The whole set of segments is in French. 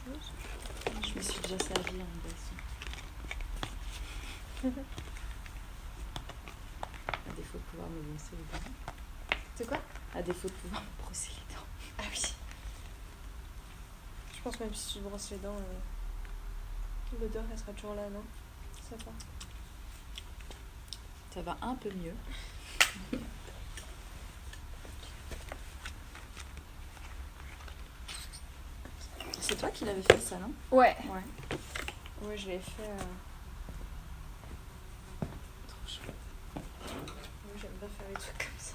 chose. Je me suis déjà servie en boisson. À défaut de pouvoir me brosser les dents. C'est quoi? À défaut de pouvoir me brosser les dents. Ah oui. Je pense même si tu te brosses les dents, l'odeur elle sera toujours là, non? Ça va. Ça va un peu mieux. C'est toi qui l'avais fait ça, non? Ouais. Ouais. Ouais, je l'ai fait. Trop chouette. Moi, j'aime bien faire les trucs comme ça.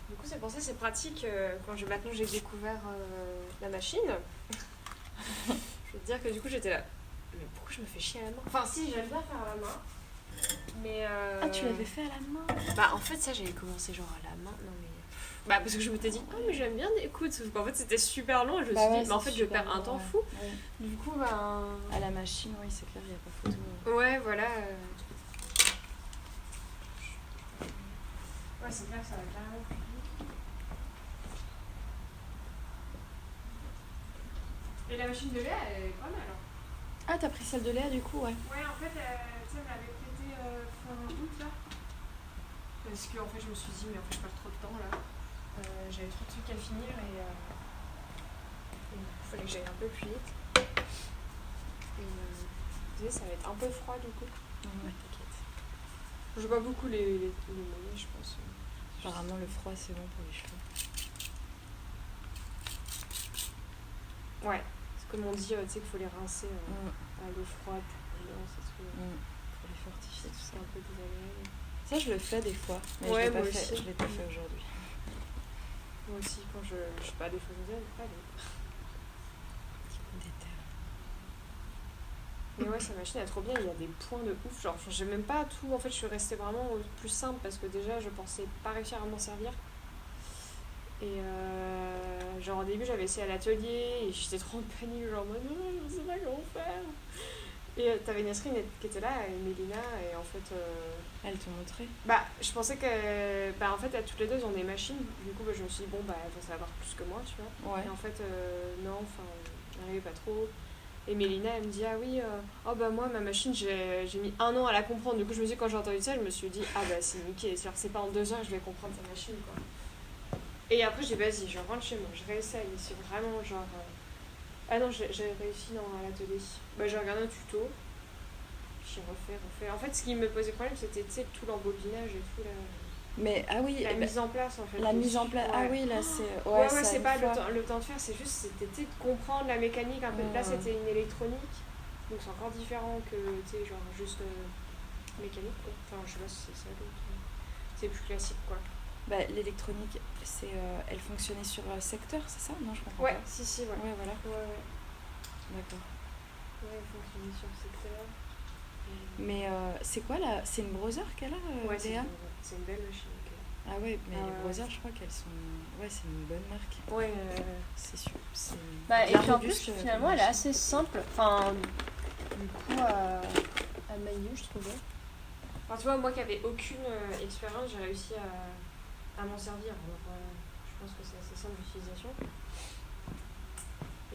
Du coup, c'est pour ça que c'est pratique quand maintenant j'ai découvert la machine. Je vais te dire que du coup, j'étais là. Mais pourquoi je me fais chier à la main? Enfin, si, j'aime bien faire à la main. Mais. Ah, tu l'avais fait à la main? Bah, en fait, ça, j'avais commencé genre à la main. Non, mais. Bah, parce que je m'étais dit, ah, mais j'aime bien écoute. Sauf qu'en fait, c'était super long et je me suis dit, bah, en fait, je perds un temps fou. Ouais. Du coup, bah. À la machine, oui, c'est clair, il n'y a pas photo. Ouais, voilà. Ouais, c'est clair, ça va carrément plus vite. Et la machine de lait, elle est pas mal. Hein. Ah, t'as pris celle de Léa du coup, ouais. Ouais, en fait, tu sais, elle m'avait prêté fin août là. Parce que en fait, je me suis dit, mais en fait, je perds trop de temps là. J'avais trop de trucs à finir et du coup, il fallait que j'aille un peu plus vite. Et tu sais, ça va être un peu froid du coup. Ouais, t'inquiète. Je vois beaucoup les mollets, je pense. Apparemment, le froid, c'est bon pour les cheveux. Ouais, c'est comme on dit, tu sais, qu'il faut les rincer à l'eau froide pour les fortifier, tout c'est ça. un peu désagréable. Ça, je le fais des fois, mais Ouais, je l'ai moi pas fait, aussi. je l'ai pas fait aujourd'hui. Moi aussi, quand je sais pas, des fois je me dis, allez. Petit coup d'éther. Mais ouais, sa machine elle est trop bien, il y a des points de ouf. Genre, j'ai même pas tout. En fait, je suis restée vraiment au plus simple parce que déjà, je pensais pas réussir à m'en servir. Et genre, au début, j'avais essayé à l'atelier et j'étais trop en panique. Genre, non, je sais pas comment faire. Et t'avais Nesrine qui était là, et Mélina, et en fait. Elles t'ont montré? Bah, je pensais que. Bah, en fait, toutes les deux, elles ont des machines. Du coup, bah, je me suis dit, bon, bah, elles vont savoir plus que moi, tu vois. Ouais. Et en fait, non, enfin, j'arrivais pas trop. Et Mélina, elle me dit, ah oui, oh bah moi, ma machine, j'ai mis 1 an à la comprendre. Du coup, je me dis, quand j'ai entendu ça, je me suis dit, ah bah c'est nickel, c'est pas en 2 heures que je vais comprendre sa machine, quoi. Et après, j'ai dit, vas-y, je rentre chez moi, je réessaye. C'est vraiment genre. Ah non, j'ai réussi à l'atelier. Bah, j'ai regardé un tuto. J'ai refait. En fait, ce qui me posait problème, c'était tout l'embobinage et tout. Mais ah oui, la mise en place en fait. La mise en place, ouais. Ah oui, là c'est. Ouais, c'est pas le temps de faire, c'est juste c'était de comprendre la mécanique un peu. Là, c'était une électronique, donc c'est encore différent que genre juste mécanique quoi. Enfin, je sais pas si c'est ça l'autre. C'est plus classique quoi. Bah, l'électronique, c'est, elle fonctionnait sur secteur, c'est ça? Non, je comprends Ouais, pas. si, ouais. Ouais, voilà. Ouais. D'accord. Ouais, elle fonctionnait sur secteur. Mais c'est quoi là? C'est une browser qu'elle a, ouais, Léa? c'est une belle machine. Ah ouais, mais les browsers, je crois qu'elles sont. Ouais, c'est une bonne marque. Ouais, c'est sûr. Bah, et puis en plus, finalement, elle est assez simple. Enfin, du coup, à manier, je trouvais. Enfin, tu vois, moi qui n'avais aucune expérience, j'ai réussi à m'en servir. Donc, je pense que c'est assez simple d'utilisation.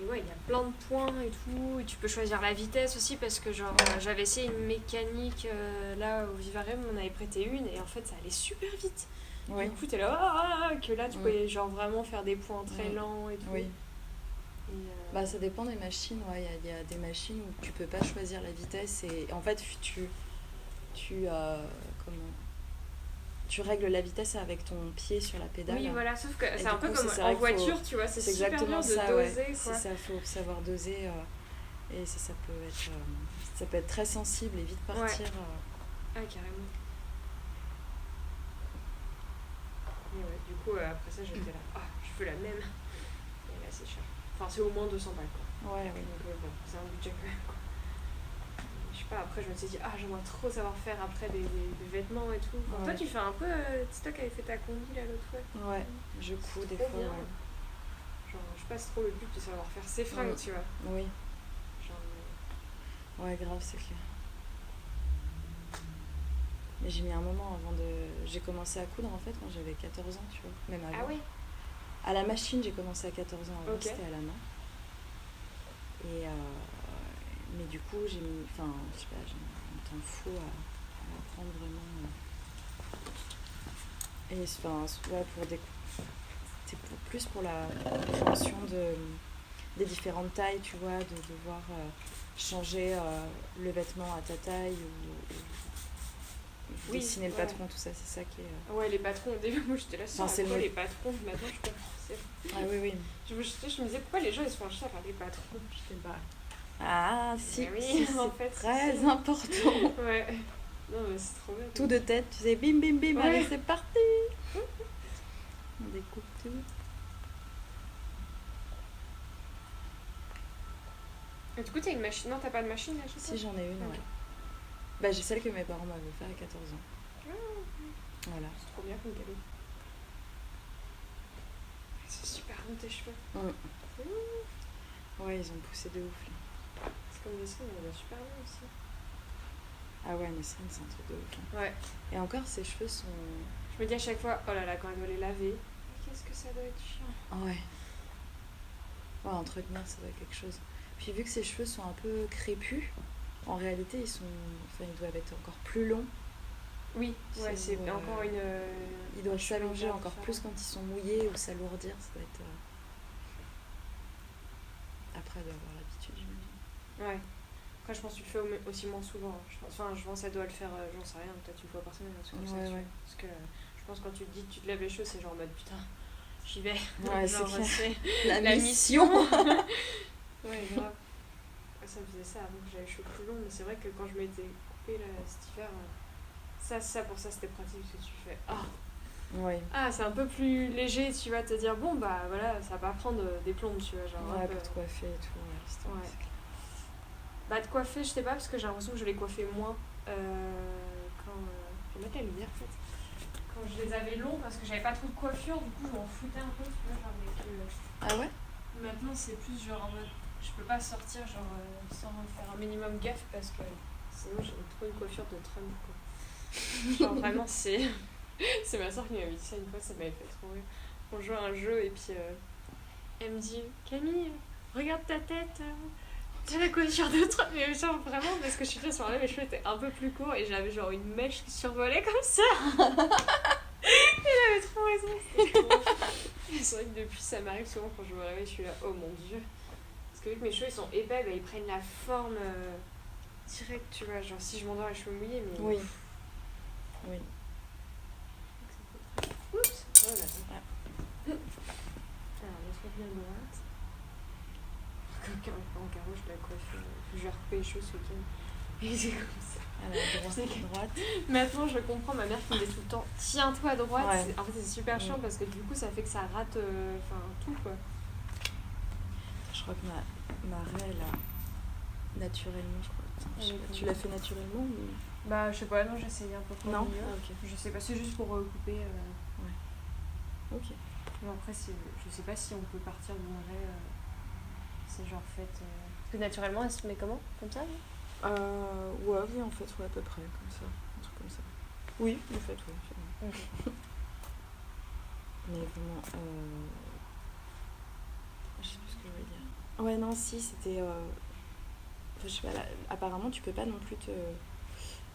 Et ouais, il y a plein de points et tout. Et tu peux choisir la vitesse aussi parce que genre j'avais essayé une mécanique là au Vivarium, on avait prêté une et en fait ça allait super vite. Ouais. Du coup t'es là, que là tu pouvais genre vraiment faire des points très lents et tout. Oui. Et bah ça dépend des machines, ouais. Il y a des machines où tu peux pas choisir la vitesse et en fait tu règles la vitesse avec ton pied sur la pédale. Oui, voilà, sauf que c'est un peu comme en voiture, tu vois, c'est super exactement dur de ça, doser. Ouais. Quoi. C'est ça, faut savoir doser et ça peut être très sensible et vite partir. Ouais. Ah, carrément. Et ouais, du coup, après ça, j'étais là, je veux la même. Et là, c'est cher. Enfin, c'est au moins 200 balles, quoi. Ouais, oui. Donc, bon, c'est un budget quand même, quoi. Je sais pas, après je me suis dit, j'aimerais trop savoir faire après des vêtements et tout. Enfin, toi, tu fais un peu. C'est toi qui avais fait ta combi là l'autre fois. Ouais, je couds des fois. Bien. Genre, je passe trop le but de savoir faire ses fringues, tu vois. Oui. Genre, ouais, grave, c'est clair. Mais j'ai mis un moment avant de. J'ai commencé à coudre en fait quand j'avais 14 ans, tu vois. Même avant. Ah oui. À la machine, j'ai commencé à 14 ans. Avant, c'était à la main. Et, mais du coup, j'ai mis, enfin, je sais pas, j'ai mis un temps fou à apprendre vraiment. Et enfin, ouais, c'est plus pour la compréhension des différentes tailles, tu vois, de devoir changer le vêtement à ta taille ou Oui, dessiner le ouais. patron, tout ça, c'est ça qui est. Ouais, les patrons, au début, moi j'étais là sur Enfin, c'est les patrons, maintenant je comprends. Ah oui, oui. Je me disais pourquoi les gens ils se font chier à faire des patrons. J'étais pas. Ah, si, Mais oui, si, en c'est fait, très si. important. Ouais. Non, mais c'est trop bien. Tout de tête, tu sais, bim, bim, bim, Ouais. allez, c'est parti. On découpe tout. Et du coup, t'as une machine. Non, t'as pas de machine là, je sais. Si, j'en ai une, Ok. ouais. Bah, j'ai celle que mes parents m'avaient fait à 14 ans. Voilà. C'est trop bien comme cadeau. C'est super long tes cheveux. Ouais, ils ont poussé de ouf. Là. C'est comme Nesrine, elle a super long aussi. Ah ouais, Nesrine, c'est un truc de ouf. Hein. Ouais. Et encore, ses cheveux sont. Je me dis à chaque fois, oh là là, quand elle doit les laver, qu'est-ce que ça doit être chiant. Ah ouais. Ouais, entretenir, ça doit être quelque chose. Puis vu que ses cheveux sont un peu crépus, en réalité, ils doivent être encore plus longs. Oui, ouais, c'est encore une. Ils doivent s'allonger encore différent. plus quand ils sont mouillés ou s'alourdir. Ça doit être. Après, de avoir l'habitude, j'imagine. Ouais. Après, je pense que tu le fais aussi moins souvent. Enfin, je pense que ça doit le faire, j'en sais rien, peut-être une fois par semaine. Parce que je pense que quand tu te dis que tu te lèves les cheveux, c'est genre en mode putain, j'y vais. Ouais, genre, c'est la mission. Ouais, grave. Ça me faisait ça avant que j'avais les cheveux plus longs, mais c'est vrai que quand je m'étais coupée là, cet hiver, pour ça c'était pratique parce que tu fais ouais. C'est un peu plus léger, tu vas te dire bon bah voilà, ça va pas prendre des plombes, tu vois, genre Ouais, un peu... pour te coiffer et tout. Ouais. Bah de coiffer, je sais pas, parce que j'ai l'impression que je les coiffais moins quand... Faut mettre la lumière en fait. Quand je les avais longs, parce que j'avais pas trop de coiffure, du coup je m'en foutais un peu, tu vois, genre avec... Ah ouais. Maintenant c'est plus genre en mode... Je peux pas sortir genre sans faire un minimum gaffe parce que sinon j'ai trop une coiffure de Trump quoi. Genre vraiment c'est ma soeur qui m'avait dit ça une fois, ça m'avait fait trop rire. On jouait à un jeu et puis elle me dit Camille, regarde ta tête, t'as la coiffure de Trump. Mais genre vraiment parce que je suis là sur mes cheveux étaient un peu plus courts et j'avais genre une mèche qui survolait comme ça. Elle avait trop raison, c'était trop drôle. C'est vrai que depuis ça m'arrive souvent quand je me réveille, je suis là oh mon dieu. Parce que vu que mes cheveux ils sont épais, bah, ils prennent la forme directe, tu vois. Genre si je m'endors les cheveux mouillés, mais. Oui. Oui. Oups! Oh là là. Alors, laisse-moi bien droite. En carreau, je la coiffe. J'ai recoupé les cheveux ce week-end. Et c'est comme ça. Alors, droite. Maintenant, je comprends ma mère qui me dit tout le temps tiens-toi à droite. Ouais. En fait, c'est super chiant parce que du coup, ça fait que ça rate tout quoi. Je crois que ma raie, elle a naturellement, je crois. Je sais pas, tu l'as fait naturellement ou... Bah, je sais pas, non, j'ai essayé un peu pour Non. milieu. Ok. Je sais pas, c'est juste pour couper. Ouais. Ok. Mais après, je sais pas si on peut partir d'une raie. C'est genre fait. Parce que naturellement, elle se met comment? Comme ça Ouais, oui, en fait, ouais, à peu près, comme ça. Un truc comme ça. Oui, en fait, oui. Ok. Mais vraiment, je sais plus ce que je voulais dire. Ouais, non, si, c'était... Enfin, je sais pas, là, apparemment, tu peux pas non plus te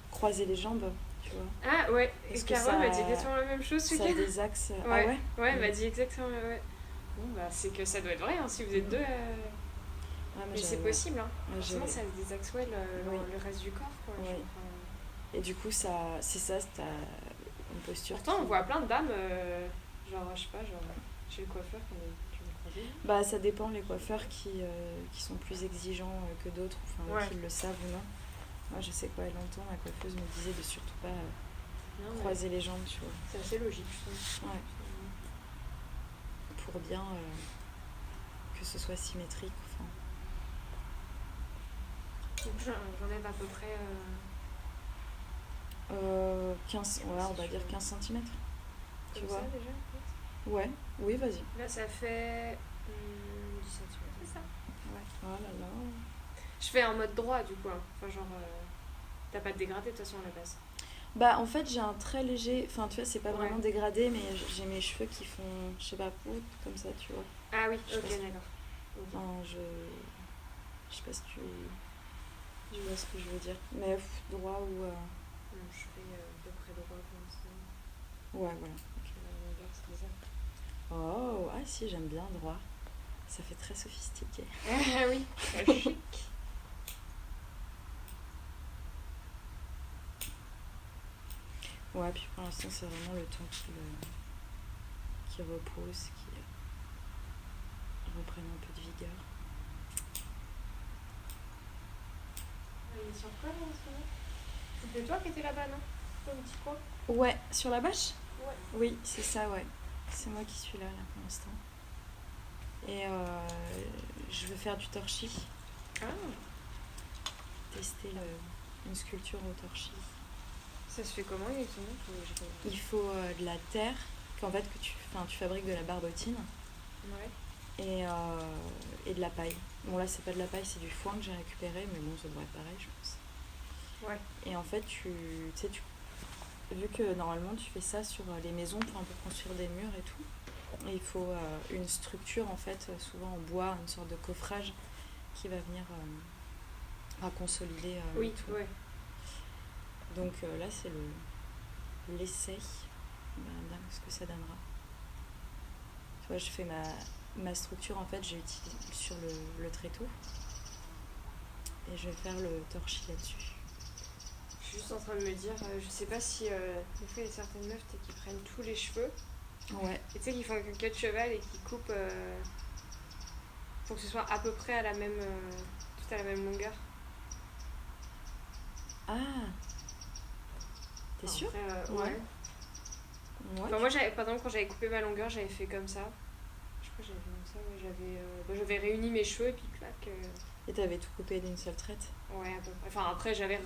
croiser les jambes, tu vois. Ah ouais, Parce que Carole m'a dit exactement la même chose ce ça a week-end. des axes... Ouais. Ah ouais. Ouais, elle m'a dit exactement, ouais. Bon, bah, c'est que ça doit être vrai, hein, si vous êtes deux. Ouais, mais c'est possible, hein. Ouais, Forcément, ça a des axes, ouais, le reste du corps, quoi. Ouais. Et du coup, ça, c'est ça, t'as une posture. Pourtant, on voit plein de dames, genre, je sais pas, genre, chez le coiffeur qui me croisé. Bah, ça dépend les coiffeurs qui sont plus exigeants que d'autres, enfin, ouais. qui le savent ou non. Moi, je sais quoi, longtemps, ma coiffeuse me disait de surtout pas croiser les jambes, tu vois. C'est assez logique, je trouve. Ouais. Pour bien que ce soit symétrique, enfin. Donc, j'enlève à peu près... 15, ouais, on va dire 15 cm. Tu vois ça, déjà, en fait. Ouais, oui, vas-y. Là, ça fait 10 cm, c'est ça. Ouais. Oh là là. Je fais en mode droit, du coup. Hein. Enfin, genre, t'as pas de dégradé, de toute façon, à la base. Bah, en fait, j'ai un très léger... Enfin, tu vois, c'est pas vraiment dégradé, mais j'ai mes cheveux qui font, je sais pas, pout, comme ça, tu vois. Ah oui, ok, d'accord. Enfin, Je sais pas si tu vois ce que je veux dire. Mais droit ou... Non, je fais à peu près droit pour l'instant. Ouais, voilà. Donc, la longueur, c'est ça. Oh, ah si, j'aime bien droit. Ça fait très sophistiqué. Ah oui, très chic. Ouais, puis pour l'instant, c'est vraiment le temps qui repose, qui reprenne un peu de vigueur. Il est sur quoi là en ce moment? C'était toi qui étais là-bas, non? Au petit coin? Ouais, sur la bâche? Ouais. Oui, c'est ça, ouais. C'est moi qui suis là pour l'instant. Et je veux faire du torchis. Ah. Tester une sculpture au torchis. Ça se fait comment exactement? Il faut de la terre, qu'en fait tu fabriques de la barbotine. Ouais. Et de la paille. Bon là c'est pas de la paille, c'est du foin que j'ai récupéré, mais bon ça devrait être pareil je pense. Ouais. Et en fait vu que normalement tu fais ça sur les maisons pour un peu construire des murs et tout, et il faut une structure en fait, souvent en bois, une sorte de coffrage qui va venir à consolider oui, tout. Ouais. Donc là c'est l'essai, ce que ça donnera. Tu vois, je fais ma structure en fait, j'ai utilisé sur le tréteau et je vais faire le torchis là-dessus. Je suis juste en train de me dire, je sais pas si des fois il y a certaines meufs qui prennent tous les cheveux. Ouais. Et tu sais, qui font une queue de cheval et qui coupent pour que ce soit à peu près à la même, tout à la même longueur. Ah. T'es sûre? Ouais. Ouais. Enfin, moi, par exemple, quand j'avais coupé ma longueur, j'avais fait comme ça. Je crois que j'avais fait comme ça, ouais. J'avais réuni mes cheveux et puis clac. Et t'avais tout coupé d'une seule traite? Ouais, à peu près. Enfin, après, j'avais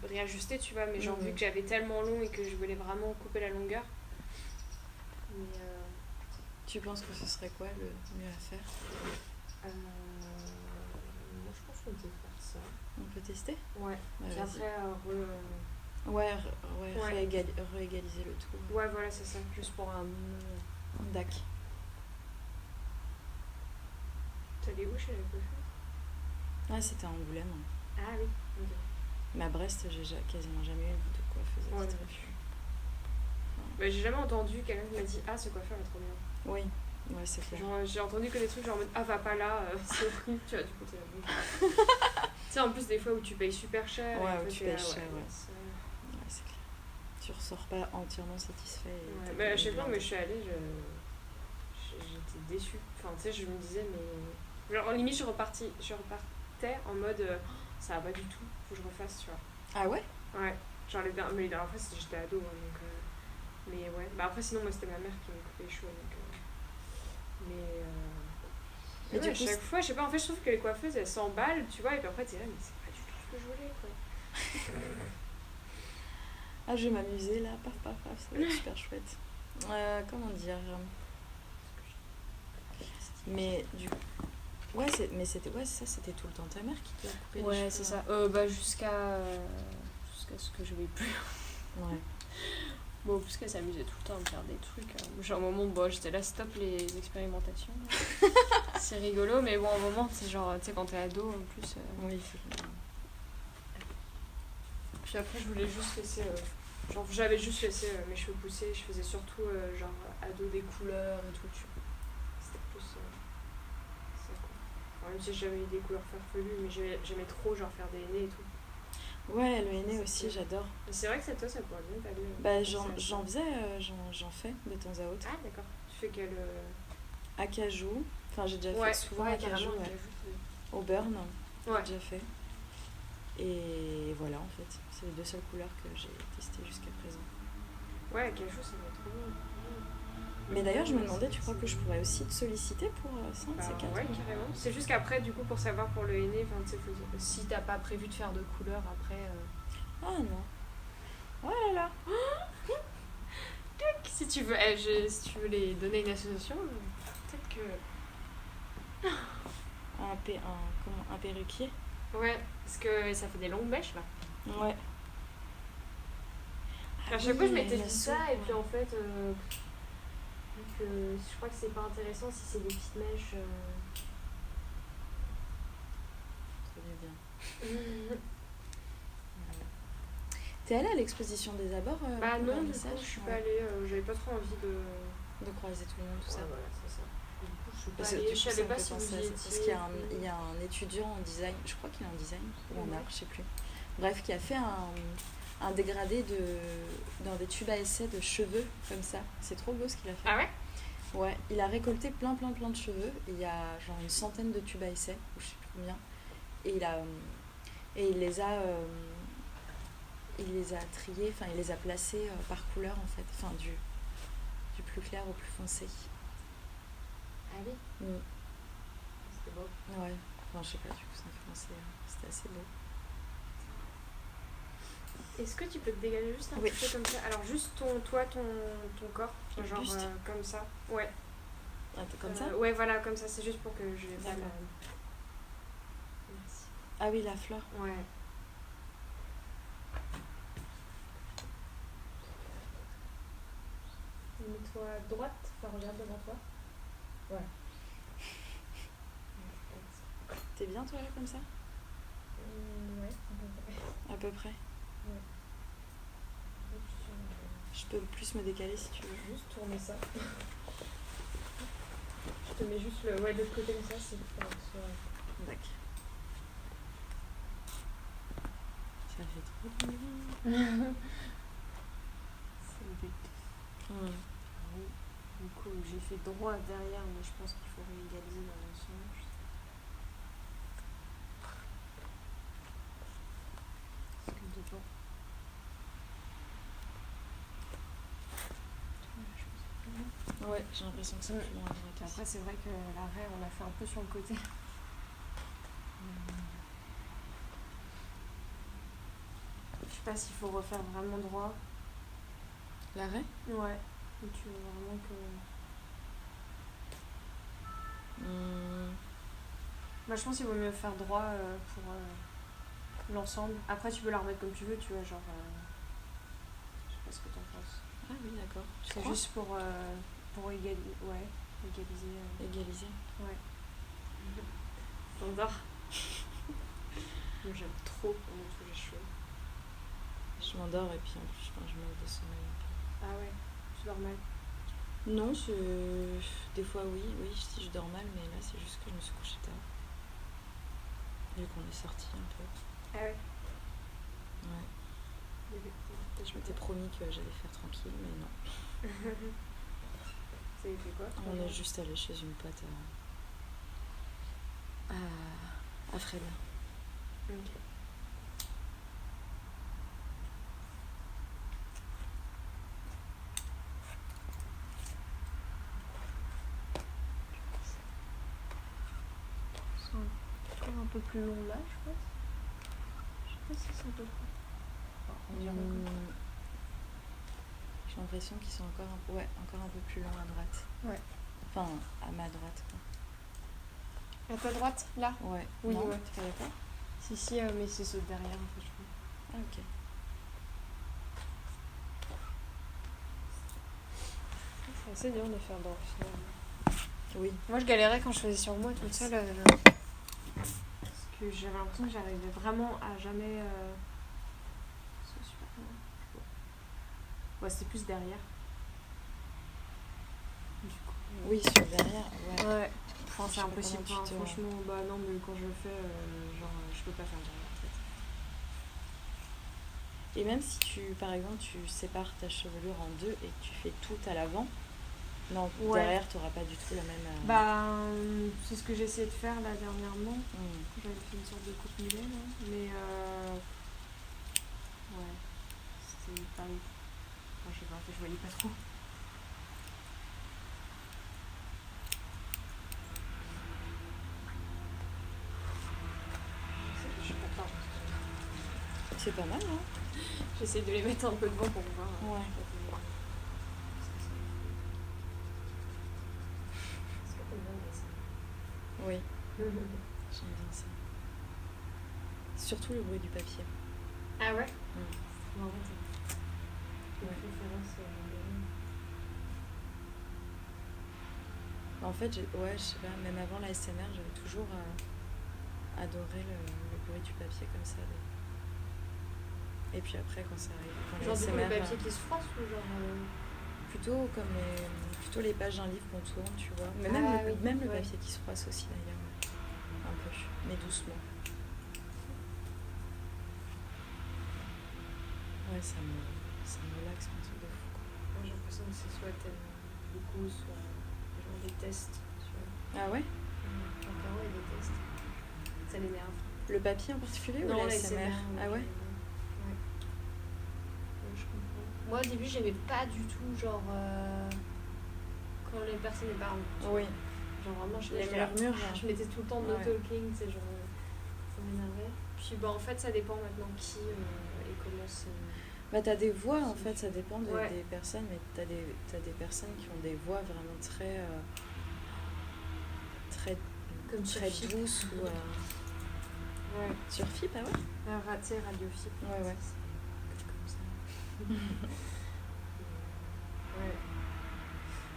réajusté, tu vois, mais genre, vu que j'avais tellement long et que je voulais vraiment couper la longueur. Mais tu penses que ce serait quoi le mieux à faire? Moi, je pense qu'on peut faire ça. On peut tester? Ouais. Puis après, réégaliser le tout. Ouais, voilà, c'est ça. Juste pour un... D'accord. T'allais où chez la coiffeuse? Ah, c'était à Angoulême. Ah oui, ok. Mais à Brest, j'ai quasiment jamais eu de coiffeuse. Ouais, j'ai jamais entendu quelqu'un qui m'a dit ah, ce coiffeur est trop bien. Oui, ouais, c'est clair. Genre, j'ai entendu que des trucs genre ah, va pas là, c'est horrible, tu vois, du coup, t'es là. Tu sais, en plus, des fois où tu payes super cher. Ouais, où tu payes cher, ouais. Ouais, c'est clair. Tu ressors pas entièrement satisfait. Ouais, bah, je sais pas, mais je suis allée, j'étais déçue. Enfin, tu sais, je me disais, mais. Genre, limite, je repartais en mode ça va pas du tout, faut que je refasse, tu vois. Ah ouais? Ouais. Genre, mais la dernière fois, j'étais ado, hein, donc. Mais ouais. Bah, après, sinon, moi, c'était ma mère qui me coupait les cheveux, donc. Mais ouais, à chaque fois, je sais pas, en fait, je trouve que les coiffeuses, elles s'emballent, tu vois, et puis après, t'es là, mais c'est pas du tout ce que je voulais, quoi. Ah, je vais m'amuser là, paf, paf, paf, ça va être super chouette. Comment dire? Mais du coup. Ouais, c'était ça, c'était tout le temps ta mère qui t'a coupé les cheveux. Ouais, c'est ça. Bah, jusqu'à ce que je vais plus. Ouais. Bon, parce qu'elle s'amusait tout le temps à me faire des trucs. Genre, au moment où j'étais là, stop les expérimentations. C'est rigolo, mais bon, au moment, c'est genre, tu sais, quand t'es ado, en plus. Oui, Puis après, je voulais juste laisser. Genre, j'avais juste laissé mes cheveux pousser. Je faisais surtout, genre, ado des couleurs et tout, tu vois. C'était plus. Ça, quoi. Enfin, même si j'avais eu des couleurs farfelues, mais j'aimais trop, genre, faire des nez et tout. Ouais, le henné aussi, j'adore. Mais c'est vrai que c'est toi, ça pourrait bien t'aller. Bah, j'en fais de temps à autre. Ah, d'accord. Tu fais quel. Acajou. Enfin, j'ai déjà fait souvent acajou, ouais. Au burn, j'ai déjà fait. Et voilà, en fait. C'est les deux seules couleurs que j'ai testées jusqu'à présent. Ouais, acajou, ça va être trop bien. Mais d'ailleurs, je me demandais, tu crois que je pourrais aussi te solliciter pour ça, ces quatre? Ouais, carrément. C'est juste qu'après, du coup, pour savoir pour le henné, si t'as pas prévu de faire de couleurs après. Ah non. Oh là là. Si tu veux, si tu veux les donner à une association, peut-être que. Un perruquier? Ouais, parce que ça fait des longues mèches là. Ouais. À chaque fois, je m'étais dit ça, et puis en fait. Je crois que c'est pas intéressant si c'est des petites mèches. du bien. Voilà. T'es allée à l'exposition des abords Bah pour non, du coup, vernissage? je suis Ouais. pas allée, j'avais pas trop envie De croiser tout le monde, tout ça. Ouais, voilà, c'est ça. Du coup, je suis pas Parce que, allée, du coup, je ça savais me pas fait si penser vous à y ça. étiez. Parce qu'il y a un étudiant en design, je crois qu'il est en design ou en Ouais. art, je sais plus. Bref, qui a fait un dégradé dans des tubes à essai de cheveux, comme ça. C'est trop beau ce qu'il a fait. Ah ouais? Ouais, il a récolté plein de cheveux. Et il y a genre une centaine de tubes à essai, ou je sais plus combien. Et il les a triés, enfin il les a placés par couleur en fait. Enfin du plus clair au plus foncé. Ah oui? C'était beau. Ouais, enfin je sais pas, du coup ça me fait penser. C'était assez beau. Est-ce que tu peux te dégager juste un Oui. petit peu comme ça? Alors juste ton corps, Le genre buste. comme ça. Ouais. Ah, comme ça? Ouais, voilà, comme ça, c'est juste pour que je vais pas D'accord. Merci. Ah oui, la fleur. Ouais. Mets-toi à droite, enfin regarde devant toi. Ouais. T'es bien toi là comme ça? Ouais, un peu près. À peu près. Je peux plus me décaler si tu veux. Juste tourner ça. Je te mets juste de l'autre côté comme ça, c'est pour que ce soit... D'accord. Ça fait trop de bien. C'est le but. Du coup, j'ai fait droit derrière, mais je pense qu'il faut réégaliser dans le sens. Parce que devant... Ouais, j'ai l'impression que c'est plus loin à droite. Après, c'est vrai que l'arrêt, on l'a fait un peu sur le côté. Je sais pas s'il faut refaire vraiment droit. L'arrêt? Ouais. Ou tu veux vraiment que... Moi, je pense qu'il vaut mieux faire droit pour l'ensemble. Après, tu peux la remettre comme tu veux, tu vois, genre... Je sais pas ce que t'en penses. Ah oui, d'accord. C'est juste pour égaliser. Ouais, égaliser. Égaliser. Ouais. T'endors. Moi, j'aime trop quand on touche les cheveux. Je m'endors et puis en plus je manque de sommeil. Ah ouais, tu dors mal. Non, des fois oui, si je dors mal, mais là c'est juste que je me suis couchée tard. Vu qu'on est sorti un peu. Ah ouais. Ouais. Je m'étais promis que j'allais faire tranquille, mais non. Ça a été quoi? On est juste allé chez une pote à Fred. Ok. C'est encore un peu plus long là, je pense. Je sais pas si c'est un peu plus. J'ai l'impression qu'ils sont encore un peu plus longs à droite. Ouais. Enfin, à ma droite, quoi. À ta droite, là? Ouais. Oui, non, ouais. t'es pas d'accord? Si, mais c'est ceux derrière, en fait, je crois. Ah, ok. C'est assez dur de faire droit, finalement. Oui. Moi, je galérais quand je faisais sur moi toute seule. Parce que j'avais l'impression que j'arrivais vraiment à jamais... C'est super bien. Ouais, c'était plus derrière. Du coup, Oui, sur derrière, ouais. Ouais. Enfin, c'est Je sais pas impossible. comment Enfin, tu te- franchement, bah non, mais quand je le fais, je peux pas faire derrière, en fait. Et même si par exemple, tu sépares ta chevelure en deux et que tu fais tout à l'avant, non, Ouais. derrière, tu n'auras pas du tout la même... C'est ce que j'ai essayé de faire là dernièrement. Mm. J'avais fait une sorte de coupe mulet là. Mais ouais, c'était pas ouf. Enfin, je sais pas, en fait, je voyais pas trop. Je suis contente. C'est pas mal, hein? J'essaie de les mettre un peu devant pour voir. Ouais. Est-ce que t'aimes bien le dessin? Oui, j'aime bien ça. Surtout le bruit du papier. Ah ouais? Mm. Non, t'as une préférence En fait, je sais pas, même avant la SMR, j'avais toujours adoré le bruit du papier comme ça. Et puis après, quand ça arrive, quand Genre du coup, l'ASMR, le papier qui se froisse ou genre. plutôt comme plutôt les pages d'un livre qu'on tourne, tu vois. Mais Ah, même, oui, même le ouais. papier qui se froisse aussi d'ailleurs, un peu, mais doucement. Ouais, ça me relaxe un truc de fou, quoi. Moi, j'ai l'impression que c'est soit t'aimes beaucoup, soit genre déteste. Tu vois. Ah ouais? Genre, Caro, il déteste. Ça l'énerve. Le papier en particulier ou Non, l'ASMR? l'ASMR. Ah ouais? Ouais. Ouais, je comprends. Moi, au début, j'aimais pas du tout, genre. Quand les personnes ne parlent. Oui. Genre vraiment, Les murmures. je mettais tout le temps no Ouais. talking, c'est genre. Ça m'énervait. Puis bah, en fait, ça dépend maintenant qui et comment c'est. Bah t'as des voix en fait, ça dépend Ouais. des personnes, mais t'as des personnes qui ont des voix vraiment très Comme très sur Fip. douces ou Ouais. sur Fip, ah ouais? Tu sais, Radio Fip. Ouais, ouais. C'est comme ça. Ouais.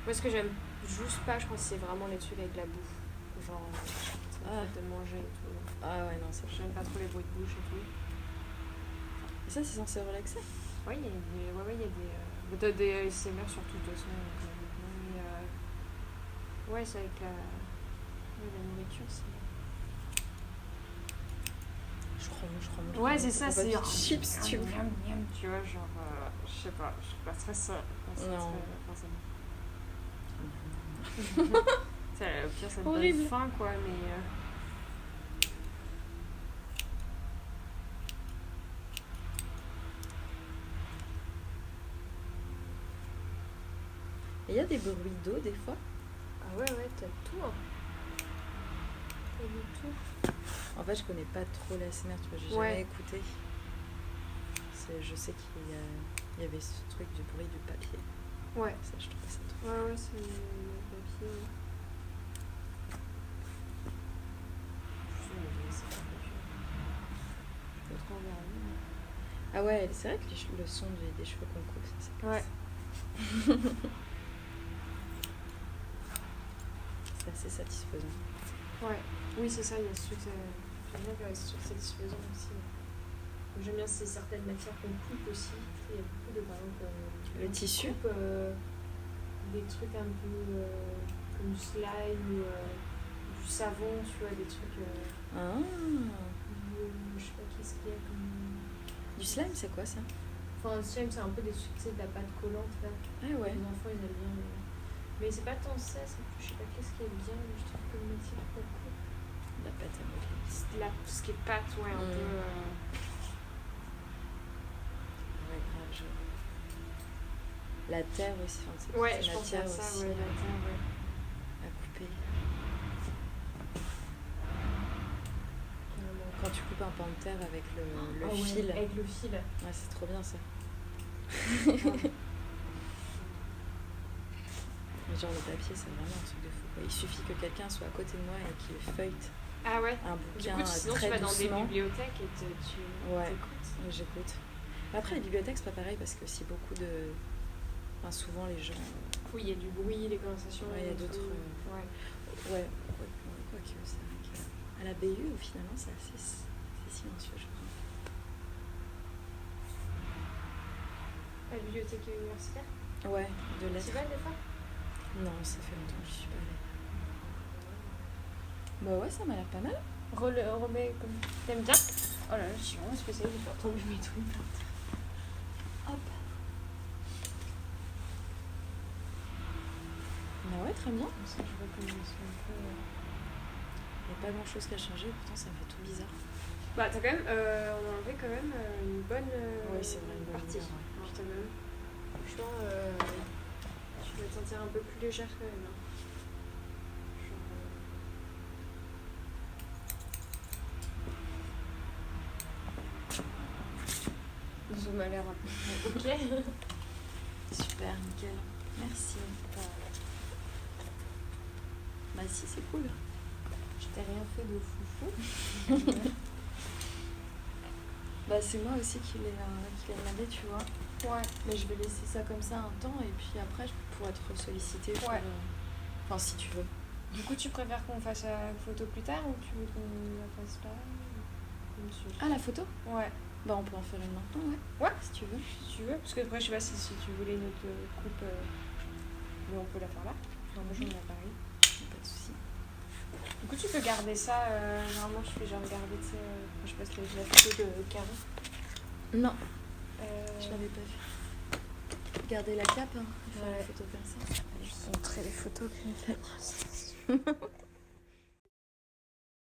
Moi, ce que j'aime juste pas, je pense, c'est vraiment les trucs avec la bouffe. Genre, Ah. de manger et tout. Ah ouais, non, ça J'aime pas trop les bruits de bouche et tout. Et ça, c'est censé relaxer. Ouais, il y a des. Ouais, il y a des. T'as des ASMR sur toute de toute façon. Mais. Ouais, c'est avec la. Ouais, la nourriture, c'est. Je crois. Ouais, c'est ça, c'est. chips, tu vois. Tu vois, genre. Je sais pas très ça. Non. Au pire, ça me Horrible. donne faim, quoi, mais. Et il y a des bruits d'eau des fois. Ah ouais, t'as tout. Hein. T'as du tout. En fait, je connais pas trop l'ASMR, tu vois, j'ai jamais écouté. Je sais qu'il y avait ce truc du bruit du papier. Ouais. Ça, je trouvais ça trop. Ouais, c'est le papier. Ah ouais, c'est vrai que le son des cheveux qu'on coupe, ça, c'est Ouais. C'est assez satisfaisant. Ouais. Oui, c'est ça, il y a ce truc. J'aime bien quand c'est satisfaisant aussi. J'aime bien certaines matières qu'on coupe aussi. Il y a beaucoup de, par exemple. Le tissu coupe, des trucs un peu comme du slime ou du savon, tu vois, des trucs. Je sais pas qu'est-ce qu'il y a comme. Du slime, c'est quoi ça? Enfin, le slime, c'est un peu des trucs, tu sais, de la pâte collante là. Ah ouais. Les enfants, ils aiment bien. Mais c'est pas tant ça, c'est plus, je sais pas qu'est-ce qu'il y a bien, je trouve comme matière pour le coup. La pâte à modeler. Tout ce qui est pâte, ouais, un peu. Ouais, grave. La terre aussi, enfin, c'est Ouais, une je pense à matière ça, aussi ouais, la terre, ouais. à couper. Quand tu coupes un pan de terre avec le fil. Ouais, avec le fil. Ouais, c'est trop bien ça. Genre le papier, c'est vraiment un truc de fou, quoi. Il suffit que quelqu'un soit à côté de moi et qu'il feuillete Ah ouais. un Du bouquin coup, sinon très tu vas dans des doucement. bibliothèques et tu Ouais. t'écoutes. J'écoute. Après, les bibliothèques, c'est pas pareil parce que si beaucoup de... Enfin, souvent, les gens... Oui, il y a du bruit, les conversations. Ouais, il y a et d'autres... tout. Ouais. Ouais, quoique, c'est vrai qu'à la BU, finalement, c'est assez silencieux, je crois. La bibliothèque universitaire. Ouais, de Tu lettres. vas des fois? Non, ça fait longtemps que je suis pas allée. Bah ouais, ça m'a l'air pas mal. Remets comme. T'aimes bien? Oh là là, je suis vraiment spécialiste de faire tomber mes trucs. Hop. Bah ouais, très bien. Comme ça, je vois comment ils sont un peu. Il n'y a pas grand chose qui a changé, pourtant ça me fait tout bizarre. Bah, t'as quand même. On a enlevé quand même une bonne. Oui, c'est vrai, une bonne partie. longueur, ouais. Putain, même. Franchement, tu vas te sentir un peu plus légère quand même. Hein. Zoom a l'air un peu. Ok. Super, nickel. Merci. Bah si, c'est cool. Je t'ai rien fait de foufou. Bah c'est moi aussi qui l'ai demandé, tu vois. Ouais. Mais je vais laisser ça comme ça un temps et puis après je pourrais te solliciter. Ouais. Enfin, si tu veux. Du coup, tu préfères qu'on fasse la photo plus tard ou tu veux qu'on la fasse là comme tu veux. Ah, la photo? Ouais. Bah, on peut en faire une maintenant, ouais. Ouais, Si tu veux. si tu veux. Parce que après, je sais pas si tu voulais notre coupe, mais on peut la faire là. Enfin, moi, j'en ai pareil. Pas de soucis. Du coup, tu peux garder ça. Normalement, je fais genre garder, tu sais, quand je passe la photo de Caro. Non, Euh, je l'avais pas vu. Garder la cape, hein. Faire Ouais. la photo comme ça. Je vais te montrer les photos que j'ai faites.